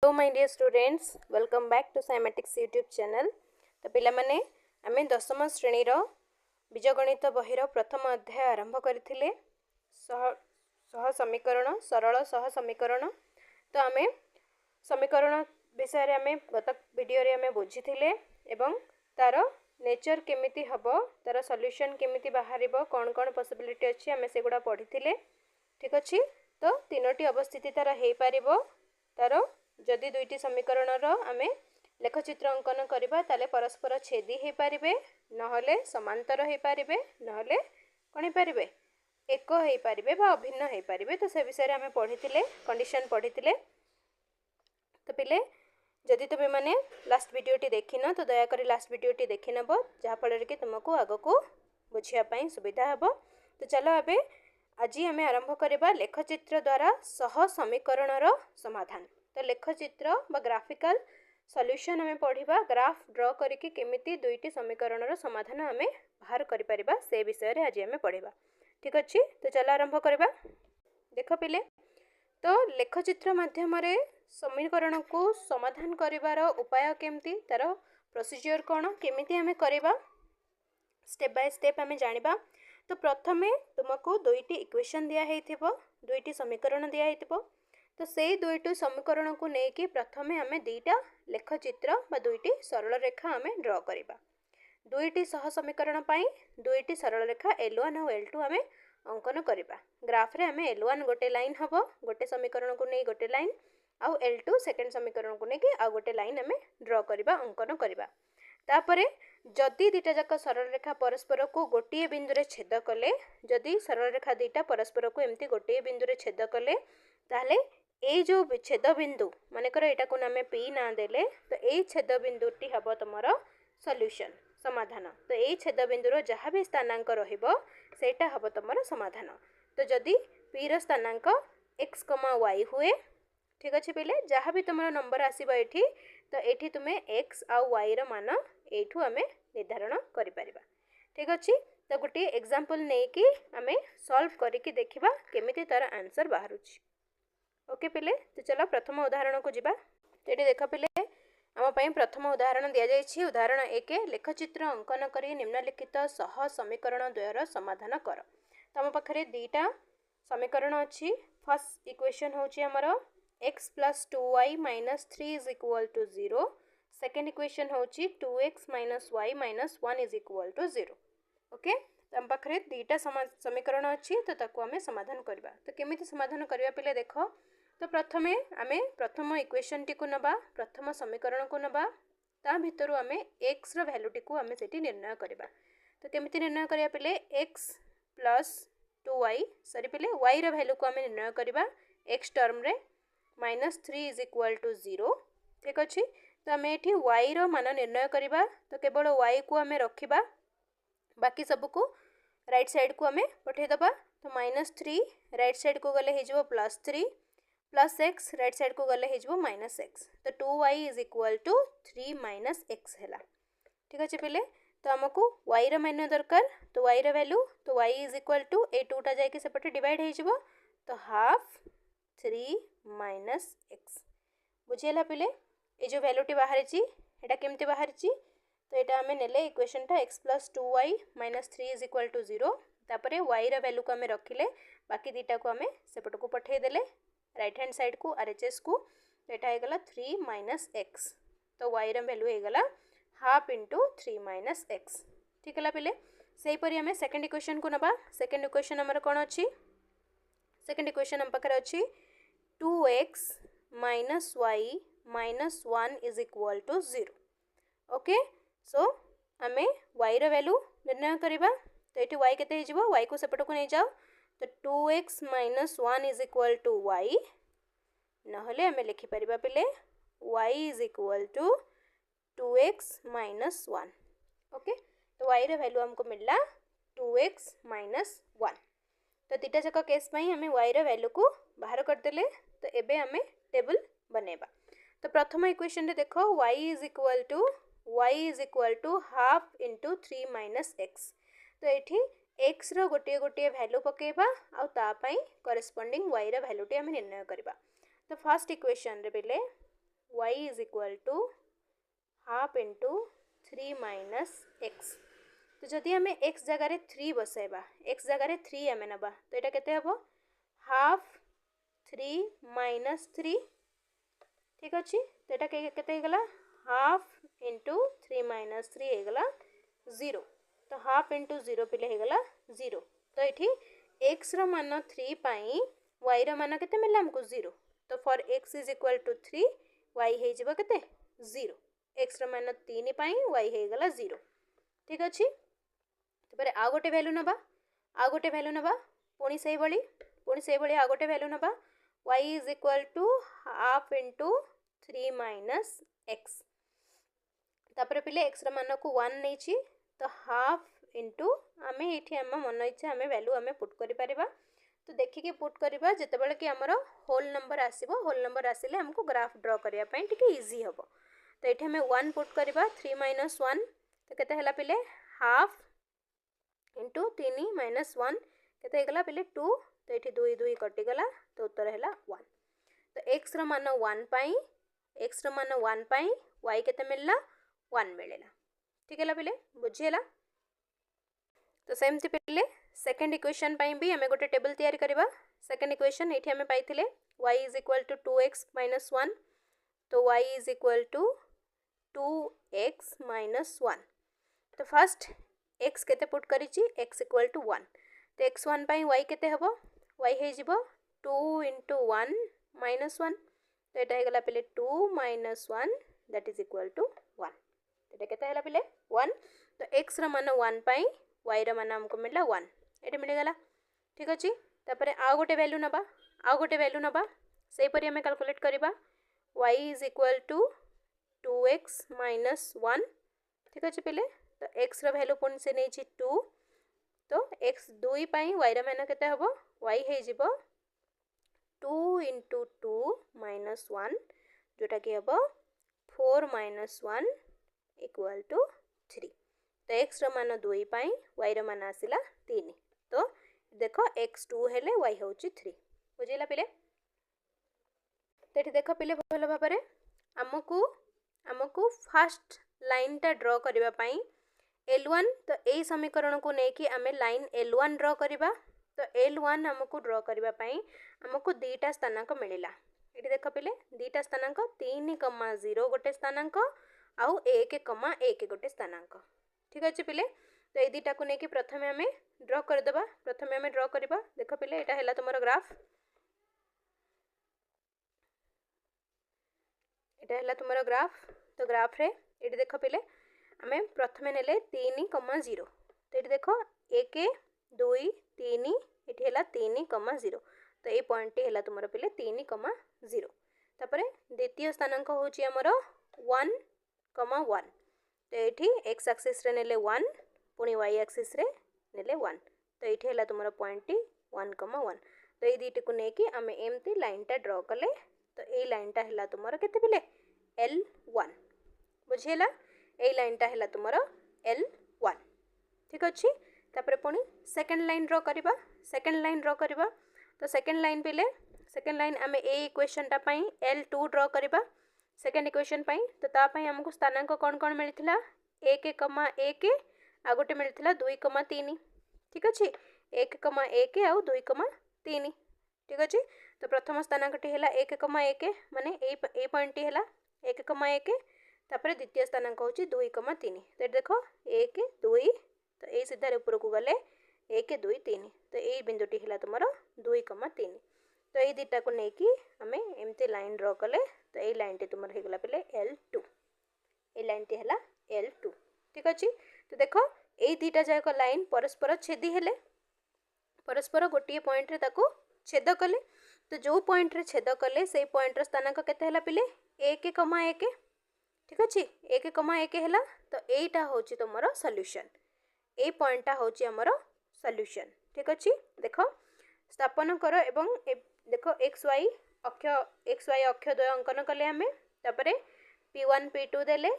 Hello my dear students, welcome back to Cymatics YouTube channel. तो पिला माने आमे दशम श्रेणी रो बीजगणित बहिर प्रथम अध्याय आरंभ करथिले सह समीकरण सरल सह समीकरण। तो आमे समीकरण विषय रे आमे गत वीडियो रे आमे बुझिथिले एवं तार नेचर केमिति हबो तार सॉल्यूशन केमिति बाहरिबो कोन कोन पॉसिबिलिटी अछि आमे सेगुडा पढिथिले। ठीक अछि, तो तीनोटी अवस्थिति तार हेई पारिबो। तार जदि दुईटी समीकरण आमे लेखचित्र अंकन करिबा ताले परस्पर छेदी हे पारिबे, नहले समांतर हे पारिबे, नहले कोन हे पारिबे एक हे पारिबे बा अभिन्न हे पारिबे। तो से विषय रे आमे पढिथिले, कंडीशन पढिथिले। तो पिले जदि तुमे माने लास्ट वीडियोटी देखिन तो दया करी लास्ट वीडियोटी देखि नबो, जहा फल रे कि तुमको आगको बुझिया पई सुविधा हबो। तो चलो अबे आज आमे आरंभ करिबा लेखचित्र द्वारा सह समीकरण रो समाधान। तो लेखचित्र बा ग्राफिकल सॉल्यूशन आमे पढ़िबा, ग्राफ ड्रा करिके केमिति दुईटी समीकरण रो समाधान आमे बाहर करि परिबा से विषय रे आज आमे पढ़िबा। ठीक अछि, तो चलो आरंभ करिबा। देखो पिले, तो लेखचित्र माध्यम रे समीकरण को समाधान करिवार उपाय केमिति, तार प्रोसीजर कोन, केमिति आमे करिबा, स्टेप बाय स्टेप आमे जानिबा। तो प्रथमे तुमको दुईटी इक्वेशन दिया हेइथिबो, दुईटी समीकरण दिया हेइथिबो। तो से दुईटी समीकरण को नेकी प्रथमे आमे दुईटा लेखचित्र बा दुईटी सरल रेखा आमे ड्रा करिबा। दुईटी सह समीकरण पई दुईटी सरल रेखा L1 और L2 आमे अंकन करिबा। ग्राफ रे आमे L1 गोटे लाइन हबो, गोटे समीकरण को नै गोटे लाइन, आउ L2 सेकंड समीकरण को नेकी आ गोटे लाइन आमे ड्रा करिबा, अंकन करिबा। तापरे जदि दुईटा जाक सरल रेखा परस्पर को गोटे बिंदु रे छेद कले, जदि सरल रेखा दुईटा परस्पर को एमती गोटे बिंदु रे छेद कले, ताहले ए जो छेद बिंदु मानेकर एटा को नामे P ना देले, तो ए छेद बिंदुटी हबो तमरो सॉल्यूशन समाधान। तो ए छेद बिंदु रो जहा भी स्थानांक रहिबो सेटा हबो तमरो समाधान। तो जदि P रो स्थानांक x, y हुए, ठीक अछि पिले, जहा भी तमरो नंबर आसीबो एठी, तो एठी तुमे x आ y रो मान एठू आमे निर्धारण करि परिबा। ठीक अछि, तो गुटी एग्जांपल नै कि आमे सॉल्व करिकि देखिबा केमिति तार आंसर बाहरुछि। ओके पिले, तो चलो प्रथम उदाहरण को जिबा। तो एठी देखा पिले, आम पई प्रथम उदाहरण दिया जायछि। उदाहरण 1, लेखचित्र अंकन करी निम्नलिखित सह समीकरण द्वयर समाधान कर। तो आम पाखरे दुईटा समीकरण अछि। फर्स्ट इक्वेशन होछि हमर x + 2y - 3 = 0। सेकंड इक्वेशन होछि 2x - y - 1 = 0। ओके, तो आम पाखरे दुईटा समीकरण अछि, तो ताको आमे समाधान करबा। तो केमिति समाधान करबा पिले देखो। तो प्रथमे आमे प्रथम इक्वेशन टी को नबा, प्रथम समीकरण को नबा, ता भितरु आमे x रो वैल्यू टी को आमे सेठी निर्णय करबा। तो केमिति निर्णय करिया पिले, x + 2y सॉरी पिले y रो वैल्यू को आमे निर्णय करबा x टर्म रे -3 = 0। ठीक अछि, तो आमे एठी y रो मान निर्णय करबा। तो केवल y को आमे रखिबा, बाकी सब को राइट साइड को आमे पठे दबा। तो -3 राइट साइड को गले हे जो +3 प्लस x राइट साइड को गले हेजबो -x। तो 2y = 3 - x हैला। ठीक अछि पिले, तो हमको y रो मान दरकार, तो y रो वैल्यू, तो y = ए 2 टा जाय के सेपटे डिवाइड हेजबो, तो हाफ 3 - x। बुझियला पिले, ए जो वैल्यू टी बाहर छि एटा केमते बाहर छि, तो एटा हमें नेले इक्वेशन टा x + 2y - 3 = 0। तापरे y रो वैल्यू को हमें रखिले, बाकी दीटा को हमें सेपट को पठे देले राइट हैंड साइड को RHS को। तो एटा हे गला 3 - x। तो y रो वैल्यू हे गला हाफ * 3 - x। ठीक है पिले, सेही परी हमें सेकंड इक्वेशन को नबा। सेकंड इक्वेशन हमर कोन अछि, सेकंड इक्वेशन हम पाखरे अछि 2x - y - 1 = 0। ओके, सो हमें y रो वैल्यू निर्णय करिबा। तो एठी y केते हेजिबो, y को सेपट को नै जाओ। तो 2x - 1 = y, नहले हमें लिखि परिबा पिले y = 2x - 1। ओके, तो y रो वैल्यू हमको मिलला 2x - 1। तो तीटा जक केस पई हमें y रो वैल्यू को बाहर कर देले। तो एबे हमें टेबल बनेबा। तो प्रथम इक्वेशन रे देखो y = हाफ * 3 - x। तो एठी x रो गोटे गोटे वैल्यू पकेबा, आ ता पई करेस्पोंडिंग y रो वैल्यू टी हम निर्णय करबा। तो फर्स्ट इक्वेशन रे बेले y is equal to half into 3 minus x. तो जदि आम एक्स जगार 3 बसाइबा एक्स जगार 3 आम नवा तो यहाँ केते हबो हाफ 3 माइनस 3 ठीक अच्छे। तो यहाँ केते गला हाफ इंटू 3 माइनस 3 होगला 0। तो हाफ इंटू 0 पिले होगला 0। तो ये एक्स मान 3 पाई वाई मान केते मिलला हमको 0। तो for x is equal to 3 y हो जिवो केते 0। एक्स मान 3 पाई वाई होगला 0 ठीक अच्छे। तापर आ गोटे वैल्यू नबा आ गोटे वैल्यू नबा पुणी से भाई आ गोटे वैल्यू नबा y is equal to half into 3 minus x. तापर पिले एक्स मान को 1 नहीं तो हाफ इंटू आम ये आम मन इच्छा आम वैल्यू आम पुट कर। तो देखिए पुट करवा जिते कि आमर होल नंबर आसो होल नंबर आसिले हमको ग्राफ ड्र करने टी इजी हम। तो ये आम 1 पुट करवा 3 माइनस 1 तो केते पिले हाफ इंटू 3 माइनस 1 केते पिले 2। तो ये 2 2 कटिगला तो उत्तर है 1। तो एक्स मान 1 पाई एक्स मान 1 पाई वाई केते मिलला 1 मिलेला ठीक है पिले बुझीगला। तो सेमती पिले सेकेंड इक्वेशन भी आम गोटे टेबल तैयारी करवा। सेकेंड इक्वेशन ये आम पाइले y is equal to 2x minus 1 तो y is equal to 2x minus 1। तो फर्स्ट x केते पुट करी x इक्वल टू 1 तो x1 पाई y केते हबो y हे जिवो 2 इंटू 1 माइनस 1 तो यहाँ होगा पिले 2 minus 1 that is equal to 1। तो केते हला पिले 1। तो x मान 1 पाई y मान हमको मिलला 1 ये मिलगला ठीक अच्छे। तापर आउ गोटे वैल्यू नबा से परी आम कैलकुलेट करवा y is equal to 2x minus 1 ठीक अच्छे पिले। तो x वैल्यू पुणी से नहीं 2 तो x 2 पाई y मान केते हबो y हे जिवो 2 इंटू 2 माइनस 1 जोटा कि हबो 4 माइनस 1 इक्वल टू 3। तो एक्स मान 2 पाई वाई मान आसला 3 तो देख एक्स 2 हेले वाई हूँ 3 बुझेगा पिले। तो ये देख पिले भल भाव आमको आमको फास्ट लाइन टा ड्र करने L1 तो यही समीकरण को लेकिन आम लाइन L1 ड्र करवा। तो L1 आमको ड्र करने आमको दीटा स्थानांक मिलला ये देख पिले दीटा स्थानांक 3,0 गोटे स्थानांक आउ 1,1 गोटे स्थानांक ठीक अच्छे पिले। तो ये दीटा को लेकिन प्रथम आम ड्र करदे प्रथम आम ड्र करवा देख पिले यहाँ है तुम ग्राफ यहाँ है तुम ग्राफ। तो ग्राफ रे ये देख पिले आम प्रथम ने 3,0 तो ये देख 1 2 3 ये है 3,0 तो ये पॉइंट है तुम पिले 3,0 तापर द्वितीय स्थानांक हूँ आमर 1,1 तो ये एक्स एक्सिस रे नेले 1 पुणी वाई एक्सिस रे नेले 1 तो ये है तुम पॉइंट 1,1 तो ये दीटी को लेकिन आम एमती लाइन टा ड्र कले। तो ये लाइन टा है तुम केते पिले L1 बुझेगा ये लाइन टा है तुम L1 ठीक अच्छे। तापर पुणी सेकेंड लाइन ड्र करवा सेकेंड लाइन ड्र करवा। तो सेकेंड लाइन पिले सेकेंड लाइन आम ए इक्वेशन टा पाई L2 ड्र करवा सेकेंड इक्वेशन पाई। तो तापाई हमको स्थानांक कौन कौन मिलता 1,1 आ गोटे मिलता 2,3 ठीक अच्छे 1,1 आउ 2,3 ठीक अच्छे। तो प्रथम स्थानांक टी है 1,1 माने ए पॉइंट है 1,1 तापर द्वितीय स्थानांक हूँ 2,3 तो देख 1 2 तो ये सीधार ऊपर को गले 1 2 3 तो ये बिंदुटी है तुम 2,3 तो ये दुटा को लेकिन आम एमती लाइन ड्र कले। तो ये लाइन टी तुम होगा पे L2 ये लाइन टी है L2 ठीक अच्छे। तो देख ये दुटा जाक लाइन परस्पर छेदी हेले परस्पर गोटे पॉइंट रे ताको छेद कले। तो जो पॉइंट रे छेद कले से पॉइंट स्थानांक केते हला पिले 1,1 ठीक अच्छे 1,1 है। तो यहीटा हूँ तुम सॉल्यूशन ए पॉइंटा हूँ आमर सॉल्यूशन ठीक अच्छे। देख स्थापन कर एवं देख एक्स वाई अक्ष द्वय अंकन कले आम तापर P1 P2 देले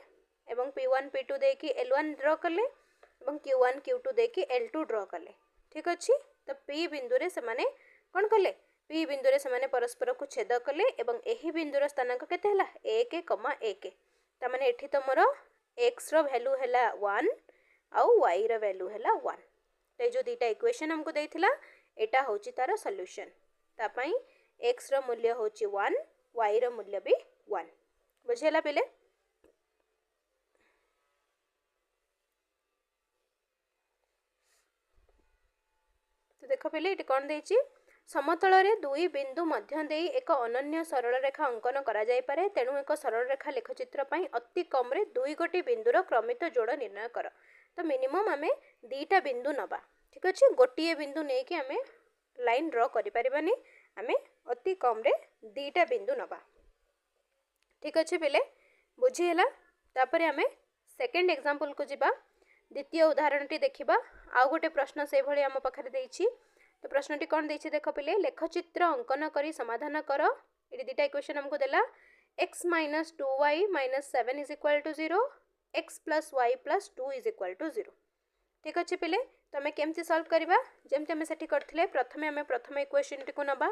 एवं P1 P2 देकी L1 ड्र कले एवं Q1 Q2 देकी L2 ड्र कले ठीक अच्छे। तो P बिंदु रे से माने कौन कले पी बिंदु रे से परस्पर को छेद कले एवं एही बिंदुर स्थानांक केते हला 1,1 तमाने एठी तमरो x रो वैल्यू हला 1 आउ y रो वैल्यू हला 1 तो जो दुईटा इक्वेशन हमको देथिला एटा होची तार सॉल्यूशन ता पई x रो मूल्य होची 1 y रो मूल्य भी 1 बुझेला पिले। तो देखो पिले इट कोन देची समतल रे दुई बिंदु मध्य देई एक अनन्य सरल रेखा अंकन करा जाय पारे तेणु एक सरल रेखा लेखचित्र पई अति कम रे दुई गोटी बिंदुर क्रमित जोड़ निर्णय कर। तो मिनिमम आमे दीटा बिंदु नबा ठीक अछि गोटिए बिंदु नै कि आमे लाइन ड्रा करि परिबानी आमे अति कम रे दीटा बिंदु नबा ठीक अछि पिले बुझी हला। तापरे आमे सेकंड एग्जांपल को जिबा द्वितीय उदाहरणटी देखिबा आ गोटे प्रश्न से भली हम पाखरे देइछि। तो प्रश्नटी कौन देइछि देखो पिले लेखचित्र अंकन करी समाधान कर इडी दुईटा इक्वेशन हमको देला x - 2y - 7 = 0 x + y + 2 = 0 ठीक अछि पिले। तो हमें केमती सॉल्व करबा जेमते हमें सेठी करथिले प्रथमे प्रथम इक्वेशन टी को नबा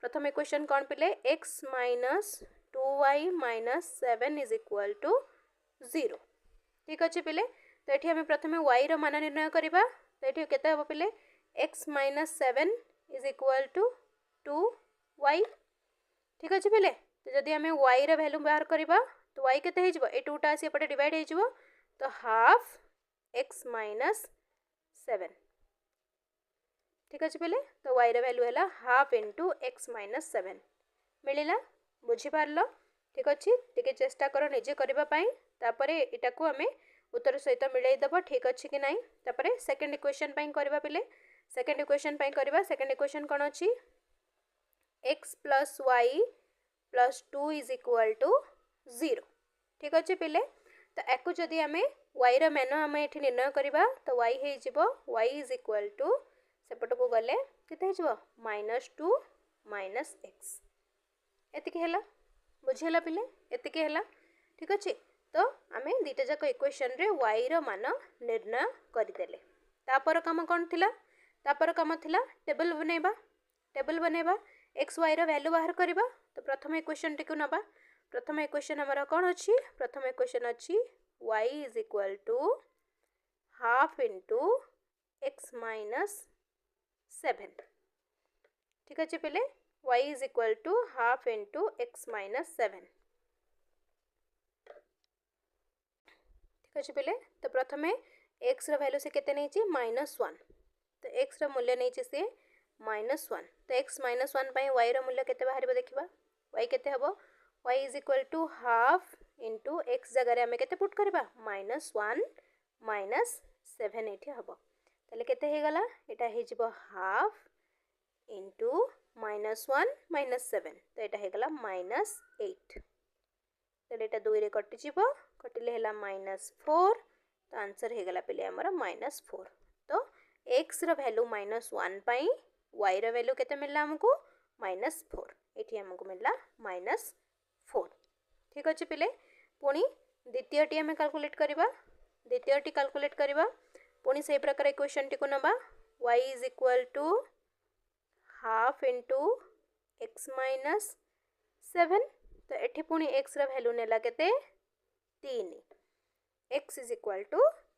प्रथम इक्वेशन कौन पिले x - 2y - 7 = 0 ठीक अछि पिले। तो एठी हमें प्रथमे y रो मान निर्णय करबा तो एठी केते हो पिले x - 7 = 2y ठीक अछि पिले। तो जदि हमें y रो वैल्यू बाहर करबा तो y केते हे जिवो ए 2 टा आसी एपटे डिवाइड हे जिवो तो हाफ x - 7 ठीक अछि पिले। तो y रो वैल्यू हला हाफ इनटू x - 7 मिलिला बुझी पारलो ठीक अछि टिके चेष्टा करो निजे करबा पई तापरे इटा को हमें उत्तर सहित मिलाई दबो ठीक अछि कि नाही। तापरे सेकंड इक्वेशन पई करबा पिले सेकंड इक्वेशन पई करबा सेकंड इक्वेशन कोन अछि x + y + 2 = 0 ठीक अछि पिले। तो एको जदि हमें y रो मान हमें एठी निर्णय करबा तो y हे जिवो y = सेपट को गले केते हे जिवो -2 - x एतिके हला बुझिला पिले एतिके हला ठीक अछि। तो आमे दीटा जाक इक्वेशन रे y रो मान निर्णय करि देले तापर काम कोन थिला तापर काम थिला टेबल बनेबा x y रो वैल्यू बाहर करबा। तो प्रथम इक्वेशन टी को नबा प्रथम इक्वेशन हमरा कोन अछि प्रथम इक्वेशन अछि y = हाफ इनटू x - 7 ठीक अछि पिले y = हाफ इनटू x - 7 ठीक अछि पिले। तो प्रथमे x रो वैल्यू से केते नैछि -1 तो x रो मूल्य नैछि से -1 तो x - 1 पई y रो मूल्य केते बाहरिबो देखिबा y केते हबो y = हाफ इनटू x जगह रे हमें केते पुट करबा -1 - 7 एठी हबो तले केते हे गला एटा हे जिवो हाफ इनटू -1 - 7 तो एटा हे गला -8 तले एटा 2 रे कटि जिवो कटिले हेला -4 तो आंसर हे गला पिले हमर -4 तो x रो वैल्यू -1 पई y रो वैल्यू केते मिलला हमको -4 एठी हमको मिलला -4 ठीक अछि पिले। पुनी द्वितीय टी हमें कैलकुलेट करबा पुनी से प्रकार इक्वेशन टी को नबा y = हाफ इनटू x - 7 तो एठी पुनी x रो वैल्यू नेला केते 3 x =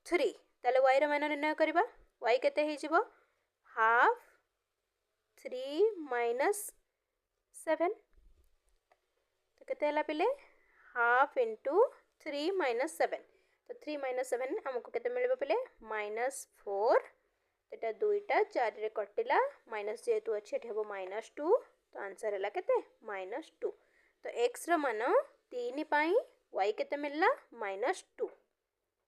3 ताले y रो मान निर्णय करबा y केते हे जिवो हाफ 3 - 7 तो केते हला पिले हाफ इनटू 3 - 7 तो 3 - 7 हमको केते मिलबो पिले -4 एटा दुईटा 4 रे कटिला माइनस जेतु अछि एठी हबो -2 तो आंसर हला केते -2 तो x रो मान 3 पई y केते मिलला -2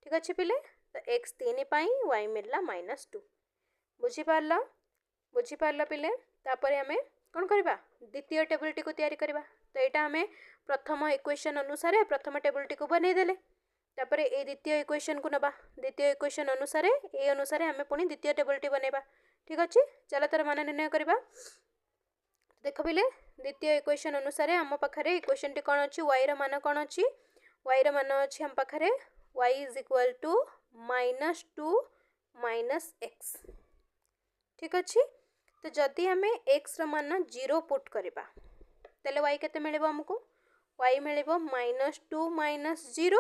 ठीक अछि पिले। तो x 3 पई y मिलला -2 बुझी पारला पिले। तापरे हमें कोन करबा द्वितीय टेबल टी को तयारी करबा तो एटा हमें प्रथम इक्वेशन अनुसार प्रथम टेबल टी को बनै देले तापरे ए द्वितीय इक्वेशन को नबा द्वितीय इक्वेशन अनुसार ए अनुसार हमें पुनी द्वितीय टेबल टी बनेबा ठीक अछि। चलो तर मान निर्णय करबा देखो पिले द्वितीय इक्वेशन अनुसार हम पाखरे इक्वेशन टी कोन अछि y रो मान कोन अछि y रो मान अछि हम पाखरे y = -2 - x ठीक अछि। तो जदि आम एक्स मान 0 पुट करवा तेल वाई के मिले आमको वाई मिले -2 -0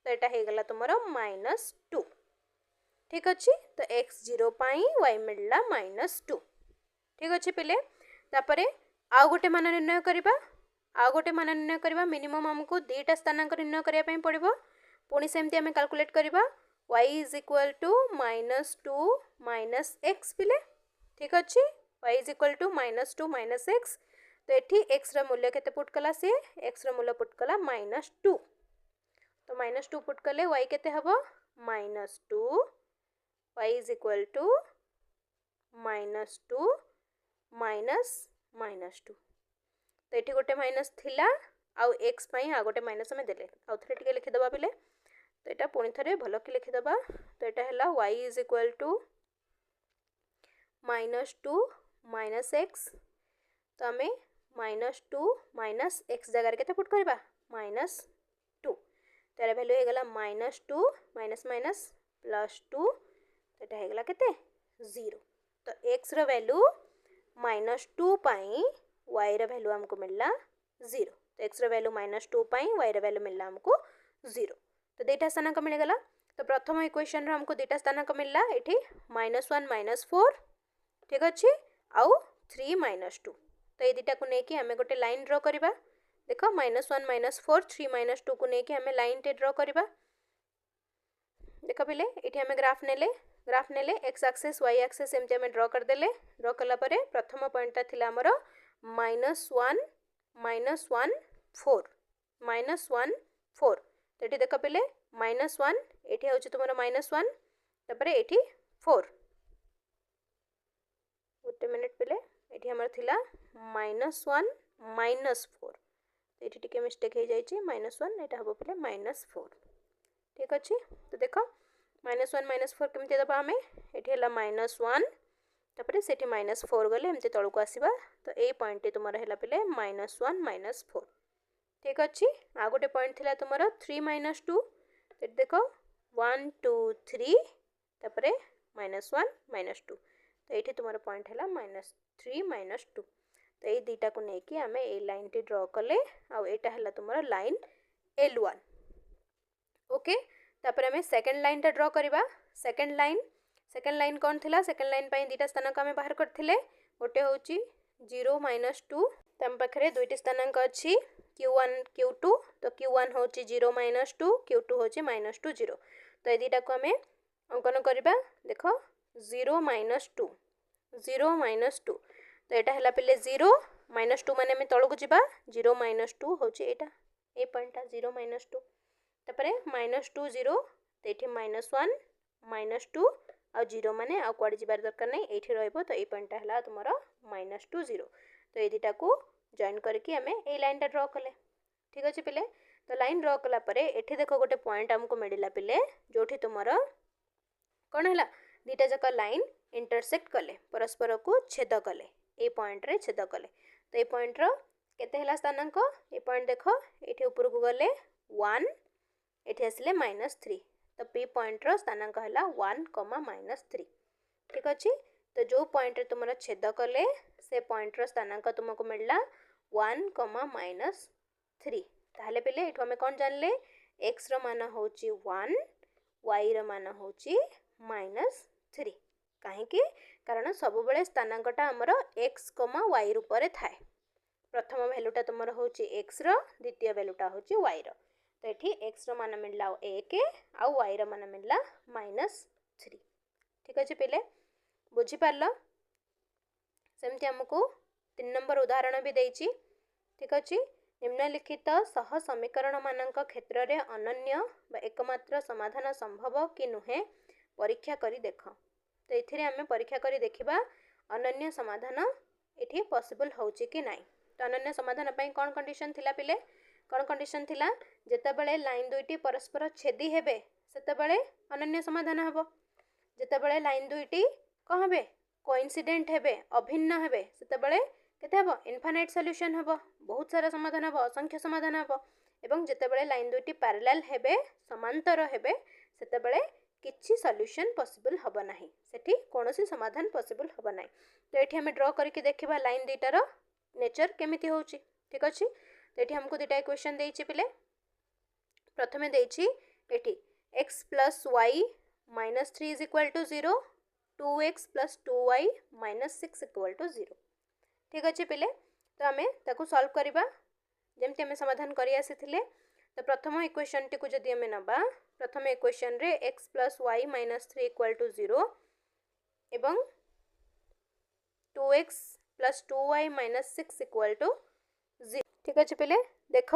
तो यहाँ हो गला तुम -2 ठीक अच्छे। तो एक्स 0 वाई मिलला -2 ठीक अच्छे पिले। तापर आउ गोटे मान निर्णय करवा आउ गोटे मान निर्णय करवा मिनिमम आमको 2टा स्थानांक निर्णय करने पड़ो पुणी सेमती आम कैलकुलेट करवा y is equal to -2 -x पिले ठीक अच्छे y is equal to -2 -x तो ये x मूल्य केते पुट कला सी x मूल्य पुट कला -2 तो -2 पुट कले y केते हबो -2 y इज इक्वल टू -2 -2 तो ये गोटे माइनस थिला आउ एक्स आ गोटे माइनस आम देले आउ थे टिके लिखिदबा पिले तो यहाँ पुणी थे भल कि लिखिदबा तो यहाँ है y is equal to -2 -x तो आम -2 -x जगार के पुट करवा -2 तार भैल्यू होगला -2 माइनस माइनस +2 तो यहाँ होगला केते 0 तो x रो वैल्यू -2 y रो वैल्यू हमको मिलला 0 तो x रो वैल्यू -2 y रो वैल्यू मिलला हमको 0 तो 2टा स्थानांक मिलगला। तो प्रथम इक्वेशन हमको 2टा स्थानांक मिलला ये -1 -4 ठीक अच्छे आउ 3 -2 तो ये 2टा को लेकिन आम गोटे लाइन ड्र करवा देख -1 -4 3 -2 को लेकिन आम लाइन टे ड्र करवा देख पिले ये आम ग्राफ नेले एक्स एक्सिस वाई एक्सिस एमती आम ड्र करदेले ड्र कलापर प्रथम पॉइंटा थिला आमर -1 -1 4 तो ये देख पिले -1 ये हूँ तुम -1 तापर ये 4 गोटे मिनिट पिले ये आमर थिला -1 -4 तो ये टिके मिस्टेक हो जाइए -1 यहाँ हम पिले -4 ठीक अच्छे। तो देख -1 -4 केमती दबा आम ये -1 तापर से -4 गले एमती तलू को आसवा तो ये पॉइंट तुम है पिले -1 -4 ठीक अच्छे। आ गोटे पॉइंट थिला तुम 3 -2 तो देख 1 2 3 तापर -1 -2 तो ये तुम पॉइंट है -3 -2 तो ये 2टा को लेकिन आम ये लाइन टी ड्र कले आईटा है तुम लाइन L1 ओके। तापर आम सेकेंड लाइन टा ड्र करवा सेकेंड लाइन कौन थिला सेकेंड लाइन 2टा स्थानांक आम बाहर करथिले गोटे हूँ 0 -2 तम पाखे 2टी स्थानांक अच्छी Q1 Q2 तो Q1 हूँ 0 -2 Q2 हूँ -2 0 तो ये 2टा को आम अंकन करवा देख 0 -2 तो यहाँ है पे 0 -2 मान तलू को जा 0 -2 हूँ यहाँ ये पॉइंटा 0 -2 तापर -2 0 तो ये -1 -2 आ 0 माने आ कुआड़े जीवार दरकार नहीं ये रही तो ये पॉइंटा है तुम -2 0 तो ये 2टा को जॉइन करके आम ये लाइन टा ड्र कले ठीक अच्छे पिले। तो लाइन ड्र कलापर ये देख गोटे पॉइंट आमको मिलला पिले जो तुम कौन है 2टा जाक लाइन इंटरसेक्ट कले परस्पर को छेद कले ये पॉइंट रे छेद कले तो ये पॉइंट केते हला स्थानांक ये पॉइंट देख ये ऊपर को गले 1 ये आसिले -3 तो पी पॉइंट स्थानांक है 1 -3 ठीक अच्छे। तो जो पॉइंट तुम छेद कले से पॉइंट स्थानांक तुमको मिलला 1 -3 ताहले पिले ये आम कौन जानले एक्स मान हूँ 1 वाई मान हूँ -3 कहीं कारण सब बेले स्थानांकटा आमर एक्स वाई रूप में थाए प्रथम भैल्यूटा तुम हूँ एक्स द्वितीय भैल्यूटा हूँ वाई तो ये एक्स मान मिलला 1 आउ वाई मान मिलला -3 ठीक अच्छे पिले बुझीपार सेमती आमको 3 नंबर उदाहरण भी देती ठीक अच्छे। निम्नलिखित सह समीकरण मान क्षेत्र में अनन्य एकमात्र समाधान संभव कि नुहे परीक्षा करी देख तो ये आम परीक्षा करी देखा अनन्य समाधान ये पॉसिबल होची कि नहीं। तो अनन्य समाधान पाई कौन कंडीशन थिला पिले कौन कंडीशन थिला जेतेबेले लाइन दुईटी परस्पर छेदी हेबे सेतेबेले अनन्य समाधान हेबो जेतेबेले लाइन दुईटी कौन हेबे कोइंसिडेंट हेबे अभिन्न हेबे सेतेबेले केते हेबो इनफाइनाइट सॉल्यूशन हेबो बहुत सारा समाधान हेबो असंख्य समाधान हेबो एवं जेतेबेले लाइन दुईटी पैरेलल हेबे समांतर हेबे सेतेबेले किछि सॉल्यूशन पॉसिबल हबो नाही सेठी कोनोसी समाधान पॉसिबल हबो नाही। तो एठी हम ड्रॉ करके देखिबा लाइन दीटार नेचर केमिति होउची। ठीक अछि तो एठी हमको दुटा इक्वेशन देइछि पिले प्रथमे देइछि एठी x plus y minus 3 is equal to 0 2x plus 2y minus 6 equal to 0। ठीक अच्छे पिले तो आम ताकू सॉल्व करबा जेमती आम समाधान करि आसीथिले। तो प्रथम इक्वेशन टी को जदि आम नबा प्रथम इक्वेशन रे x plus y minus 3 equal to 0 एवं 2x plus 2y minus 6 equal to 0। ठीक अच्छे पिले देख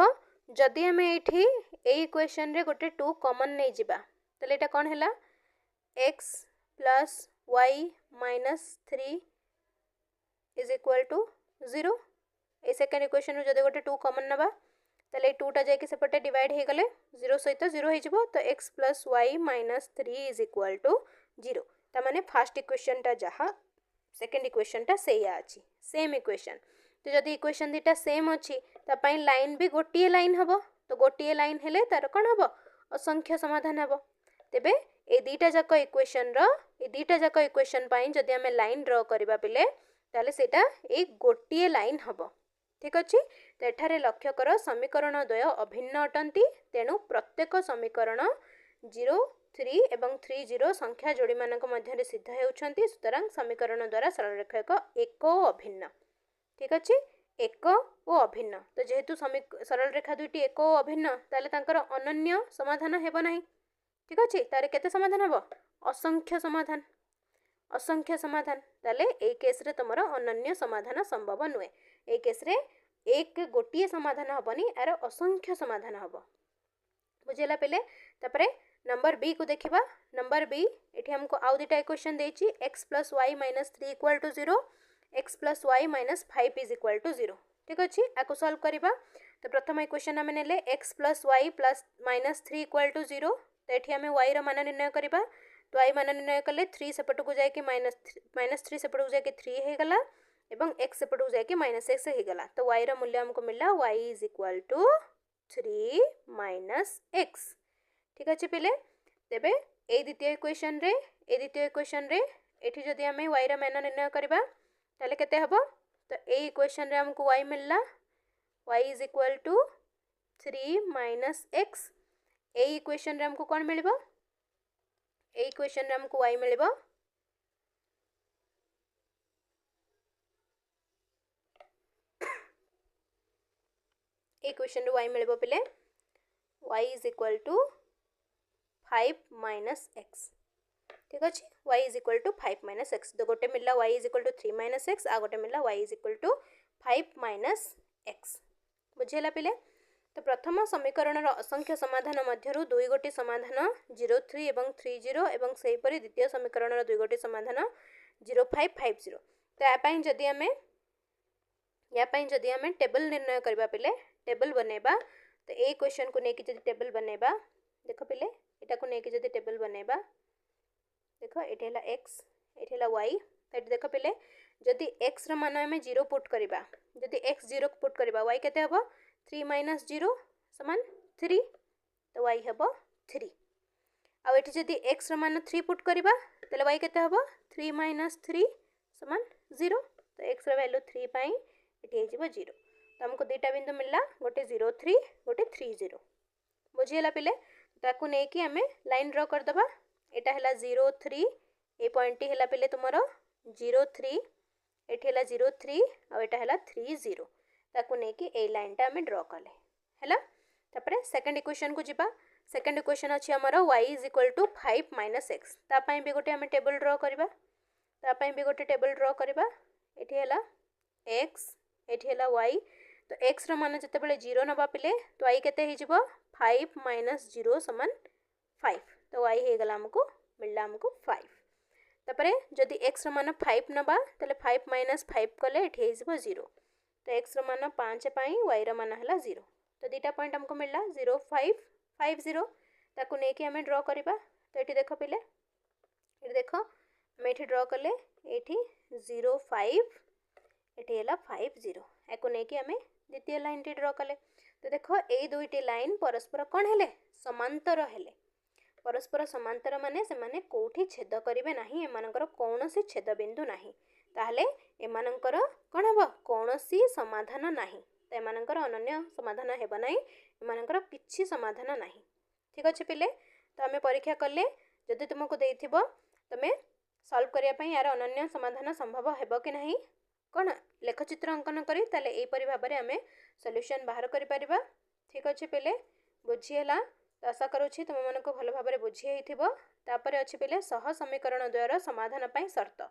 जदि आम ये इक्वेशन रे गोटे 2 कॉमन नहीं जिबा तले एटा कोन हैला x plus y minus 3 is equal to 0। ए सेकंड इक्वेशन रो जदि गोटे 2 कॉमन नबा तले 2 टा जाके सेपटे डिवाइड हे गले 0 सहित 0 हे जिवो तो x plus y minus 3 is equal to 0। ता माने फर्स्ट इक्वेशन टा जहा सेकंड इक्वेशन टा सेया अछि सेम इक्वेशन। तो जदि इक्वेशन दीटा सेम अछि ता पई लाइन भी गोटिए लाइन हबो तो गोटिए लाइन हेले तार कोन हबो असंख्य समाधान हबो। तेबे ए दीटा जाक इक्वेशन पई जदि हमें लाइन ड्रॉ करबा पिले ताले सेटा एक गोटिए लाइन हबो। ठीक अछि तो एठारे लक्ष्य कर समीकरण द्वय अभिन्न अटंती तेणु प्रत्येक समीकरण 0 3 एवं 3 0 संख्या जोड़ी मानक मध्य सिद्ध हेउछंती सुतरां समीकरण द्वारा सरल रेखा एक ओ अभिन्न। ठीक अछि एक ओ अभिन्न तो जेहेतु सरल रेखा दुईटी एक ओ अभिन्न ताले तांकर अनन्य समाधान हेबो नाही। ठीक अछि तारे केते समाधान हबो असंख्य समाधान ताले ए केस रे तमरो अनन्य समाधान संभव नुए। ए केस रे एक गोटिए समाधान हबनी आर असंख्य समाधान हबो बुझेला पेले। तापरे नंबर बी को देखिबा नंबर बी एठी हमको आउ दुटा इक्वेशन देछि x plus y minus 3 equal to 0 x plus y minus 5 is equal to 0। ठीक अछि आको सॉल्व करिबा तो प्रथम इक्वेशन हम नेले x plus y plus minus 3 equal to 0 तो एठी हमें y रो मान निर्णय करिबा तो y मान निर्णय कले 3 सेपट को जाय कि -3 सेपट को जाय कि 3 हे गला एवं x सेपट को जाय कि -x हे गला तो y रो मूल्य हमको मिलला y is equal to 3 minus x। ठीक अछि पिले तेबे ए द्वितीय इक्वेशन रे एठी जदि हमें y रो मान निर्णय करिबा ताले केते हबो तो ए इक्वेशन रे हमको y मिलला y is equal to 3 minus x। A equation रे हमको कोन मिलबो ए इक्वेशन रे हमको y मिलबो इक्वेशन रे y मिलबो पिले y is equal to 5 minus x। ठीक अछि y is equal to 5 minus x तो गोटे मिलला y is equal to 3 minus x आ गोटे मिलला y is equal to 5 minus x बुझेला पिले। तो प्रथम समीकरण रो असंख्य समाधान मध्यरु दुई गोटी समाधान 0 3 एवं 3 0 एवं सेही परि द्वितीय समीकरण रो दुई गोटी समाधान 0 5 5 0। तो या पई जदि हमें टेबल निर्णय करबा पिले टेबल बनेबा तो ए क्वेश्चन को नेकी जदि टेबल बनेबा देखो पिले एटा को नेकी जदि टेबल बनेबा देखो एठी हला x एठी हला y तो देखो पिले जदि x रो मान हमें 0 पुट करबा जदि x 0 पुट करबा y केते हबो 3 minus 0 समान 3 तो y हबो 3 आ एठी जदि x रो मान 3 पुट करबा तले y केते हबो 3 minus 3 समान 0 तो x रो वैल्यू 3 पई एठी हे जिवो 0। तो हमको दुईटा बिंदु मिलला गोटे 0 3 गोटे 3 0 बुझियला पिले ताकू नै कि हमें लाइन ड्रॉ कर दबा एटा हला 0 3 ए पॉइंट हला पिले तुमरो 0 3 एठी हला 0 3 आ एटा हला 3 0 ताकू नै कि ए लाइन टा हमें ड्रॉ करले हला। तापरे सेकंड इक्वेशन को जिबा सेकंड इक्वेशन अछि हमरो y is equal to 5 minus x ता पई भी गोटे हमें टेबल ड्रॉ करबा ता पई भी गोटे टेबल ड्रॉ करबा एठी हला x एठी हला y तो x रो मान जते बेले 0 नबा पिले तो y केते हे जिवो 5 minus 0 समान 5 तो y हे गला हमको मिलला हमको 5। तापरे जदि x रो मान 5 नबा तले 5 minus 5 कले एठी हे जिवो 0 तो x रो मान 5 पई y रो मान हला 0 तो दीटा पॉइंट हमको मिलला 0 5 5 0 ताकू नै कि हमें ड्रॉ करबा तो एठी देखो पिले एठी देखो हम एठी ड्रॉ करले एठी 0 5 एठी हला 5 0 एको नै कि हमें द्वितीय लाइन टी ड्रॉ कले तो देखो ए दुईटी लाइन परस्पर कोन हेले समांतर हेले परस्पर समांतर माने से माने कोठी छेद करिवे नाही एमानकर कौनसी छेद बिंदु नाही ताहले एमानकर कौन हम कौनसी समाधान नाही तो एमानकर अनन्य समाधान हेबा नाही एमानकर किछि समाधान नाही। ठीक अच्छे पिले तो आम परीक्षा कले जदि तुमको देथिबो तमे सॉल्व करिया पई यार अनन्य समाधान संभव हेबो कि नाही कौन लेखचित्र अंकन करी ताले एई परि भाबरे आमे सॉल्यूशन बाहर करि परिबा। ठीक अच्छे पिले बुझीला तो आशा करुछि तुम मन को भल भाबरे बुझी हेथिबो। तापरे अच्छे पिले सह समीकरण द्वारा समाधान पई शर्त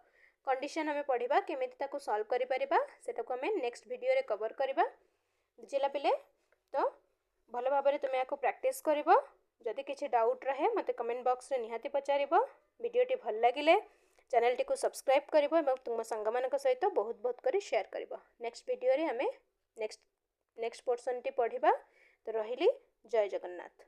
कंडीशन आमे पढ़िबा केमिति ताकू सॉल्व करि परिबा सेटा को आमे नेक्स्ट वीडियो रे कवर करबा। बुझीला पिले तो भल भाबरे तुम याको प्रैक्टिस करिवो। जदि किछि डाउट रहे मते कमेंट बॉक्स रे निहाती पचारिबो। वीडियोटी भल लागिले चैनल टी को सब्सक्राइब करिवो एवं तुम संग मानक सहित बहुत बहुत करी शेयर करिवो। नेक्स्ट वीडियो रे हमें नेक्स्ट पोर्शन टी पढ़िबा। तो रहिली जय जगन्नाथ।